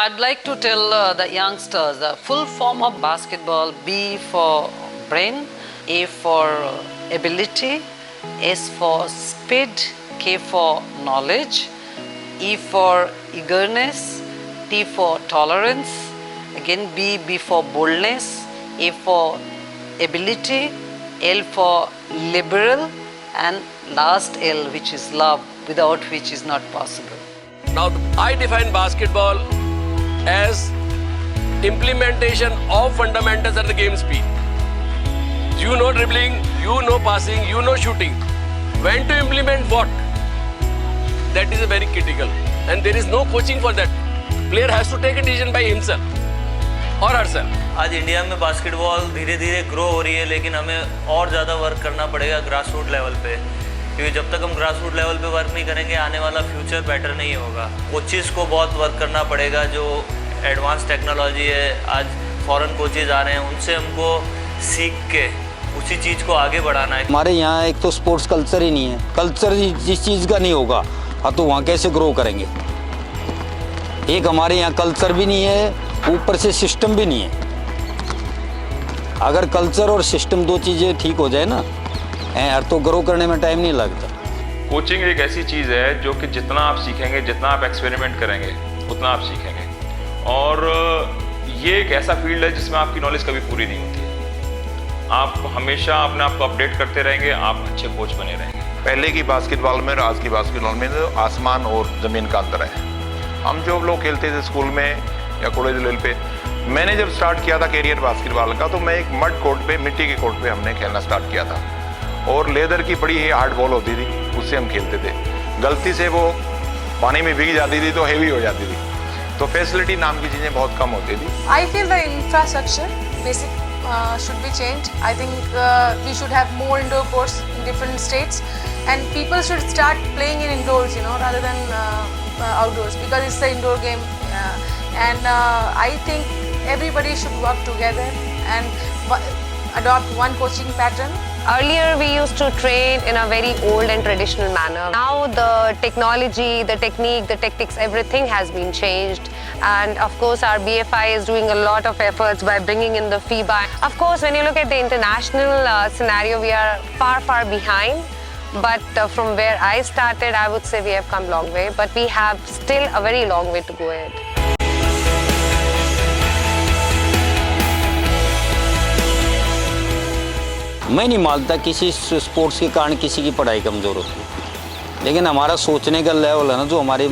I'd like to tell the youngsters the full form of basketball: B for brain, A for ability, S for speed, K for knowledge, E for eagerness, T for tolerance, again B for boldness, A for ability, L for liberal, and last L, which is love, without which is not possible. Now, I define basketball as implementation of fundamentals at the game speed. You know dribbling, you know passing, you know shooting. When to implement what? That is a very critical. And there is no coaching for that. Player has to take a decision by himself or herself. आज India में basketball धीरे धीरे grow हो रही है, लेकिन हमें और ज़्यादा वर्क करना पड़ेगा ग्रास रूट लेवल पे, क्योंकि जब तक हम ग्रास रूट लेवल पे वर्क नहीं करेंगे आने वाला फ्यूचर बेटर नहीं होगा। कोचेस को बहुत वर्क करना पड़ेगा, जो एडवांस टेक्नोलॉजी है, आज फॉरेन कोचेस आ रहे हैं, उनसे हमको सीख के उसी चीज़ को आगे बढ़ाना है। हमारे यहाँ एक तो स्पोर्ट्स कल्चर ही नहीं है, कल्चर जिस चीज़ का नहीं होगा तो वहाँ कैसे ग्रो करेंगे। एक हमारे यहाँ कल्चर भी नहीं है, ऊपर से सिस्टम भी नहीं है। अगर कल्चर और सिस्टम दो चीज़ें ठीक हो जाए ना तो ग्रो करने में टाइम नहीं लगता। कोचिंग एक ऐसी चीज़ है जो कि जितना आप सीखेंगे, जितना आप एक्सपेरिमेंट करेंगे, उतना आप सीखेंगे। और ये एक ऐसा फील्ड है जिसमें आपकी नॉलेज कभी पूरी नहीं होती है। आप हमेशा अपने आप को अपडेट करते रहेंगे, आप अच्छे कोच बने रहेंगे। पहले की बास्केटबॉल में और आज की बास्केटबॉल में तो आसमान और ज़मीन का अंतर है। हम जो लोग खेलते थे स्कूल में या कॉलेज लेवल पे, मैंने जब स्टार्ट किया था कैरियर बास्केटबॉल का, तो मैं एक मड कोर्ट पे, मिट्टी के कोर्ट पे हमने खेलना स्टार्ट किया था, और लेदर की बड़ी ही हार्ड बॉल होती थी, उससे हम खेलते थे। गलती से वो पानी में भीग जाती थी तो हेवी हो जाती थी, तो फैसिलिटी नाम की चीज़ें बहुत कम होती थी। I feel the infrastructure basic should be changed. I think we should have more indoor courts in different states, and people should start playing in indoors, rather than outdoors, because it's the indoor game. And I think everybody should work together and adopt one coaching pattern. Earlier we used to train in a very old and traditional manner. Now the technology, the technique, the tactics, everything has been changed. And of course our BFI is doing a lot of efforts by bringing in the FIBA. Of course when you look at the international scenario, we are far behind. But from where I started, I would say we have come a long way. But we have still a very long way to go ahead. मैं नहीं मानता किसी sports के कारण किसी की पढ़ाई कमज़ोर होती है, लेकिन हमारा सोचने का लेवल है ना, जो हमारे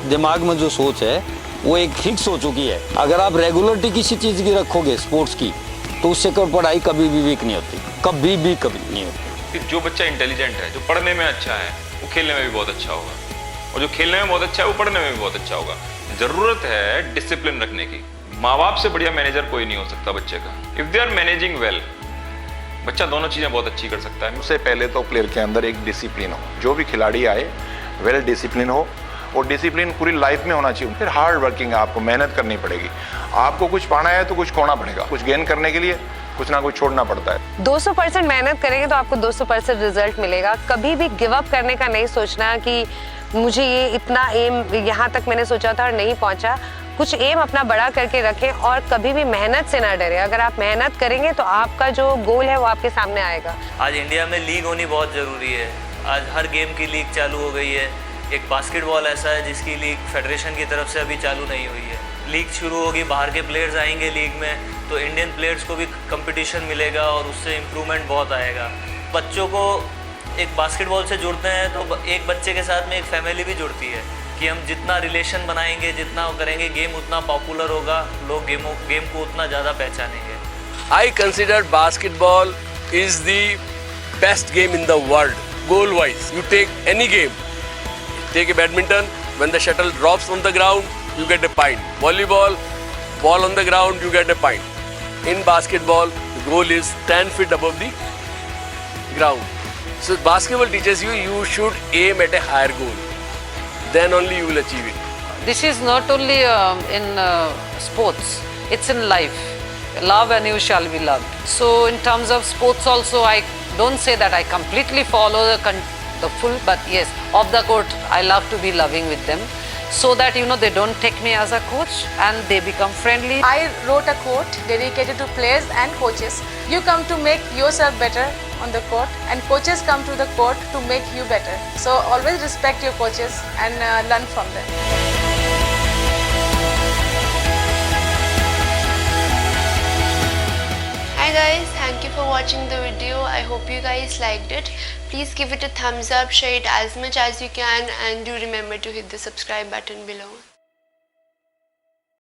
दिमाग में जो सोच है वो एक फिक्स हो चुकी है। अगर आप रेगुलरिटी किसी चीज़ की रखोगे स्पोर्ट्स की, तो उससे पढ़ाई कभी भी वीक नहीं होती, कभी नहीं होती। जो बच्चा इंटेलिजेंट है, जो पढ़ने में अच्छा है, वो खेलने में भी बहुत अच्छा होगा, और जो खेलने में बहुत अच्छा है वो पढ़ने में भी बहुत अच्छा होगा। ज़रूरत है डिसिप्लिन रखने की। माँ बाप से बढ़िया मैनेजर कोई नहीं हो सकता बच्चे का। If they are managing well, बच्चा दोनों चीज़ें बहुत अच्छी कर सकता है। उससे पहले तो प्लेयर के अंदर एक डिसिप्लिन हो, जो भी खिलाड़ी आए वेल डिसिप्लिन हो, और डिसिप्लिन पूरी लाइफ में होना चाहिए। फिर हार्ड वर्किंग, आपको मेहनत करनी पड़ेगी। आपको कुछ पाना है तो कुछ खोना पड़ेगा, कुछ गेन करने के लिए कुछ ना कुछ छोड़ना पड़ता है। 200% मेहनत करेंगे तो आपको 200% रिजल्ट मिलेगा। कभी भी गिव अप करने का नहीं सोचना कि मुझे ये इतना एम, यहाँ तक मैंने सोचा था और नहीं पहुँचा। कुछ एम अपना बड़ा करके रखें और कभी भी मेहनत से ना डरे। अगर आप मेहनत करेंगे तो आपका जो गोल है वो आपके सामने आएगा। आज इंडिया में लीग होनी बहुत ज़रूरी है। आज हर गेम की लीग चालू हो गई है। एक बास्केटबॉल ऐसा है जिसकी लीग फेडरेशन की तरफ से अभी चालू नहीं हुई है। लीग शुरू होगी, बाहर के प्लेयर्स आएंगे लीग में, तो इंडियन प्लेयर्स को भी कंपटीशन मिलेगा और उससे इम्प्रूवमेंट बहुत आएगा। बच्चों को एक बास्केटबॉल से जुड़ते हैं तो एक बच्चे के साथ में एक फैमिली भी जुड़ती है, कि हम जितना रिलेशन बनाएंगे, जितना करेंगे, गेम उतना पॉपुलर होगा, लोग गेम को उतना ज़्यादा पहचानेंगे। I consider basketball is the best game in the world, goal-wise. You take any game, take a badminton, when the shuttle drops on the ground, you get a point. Volleyball, ball on the ground, you get a point. In basketball, the goal is 10 feet above the ground. So basketball teaches you, you should aim at a higher goal. Then only you will achieve it. This is not only in sports, it's in life. Love and you shall be loved. So in terms of sports also, I don't say that I completely follow the full, but yes, off the court, I love to be loving with them. so that they don't take me as a coach and they become friendly. I wrote a quote dedicated to players and coaches. You come to make yourself better on the court, and coaches come to the court to make you better. So always respect your coaches and learn from them. Hi guys, thank you for watching the video. I hope you guys liked it. Please give it a thumbs up, share it as much as you can, and do remember to hit the subscribe button below.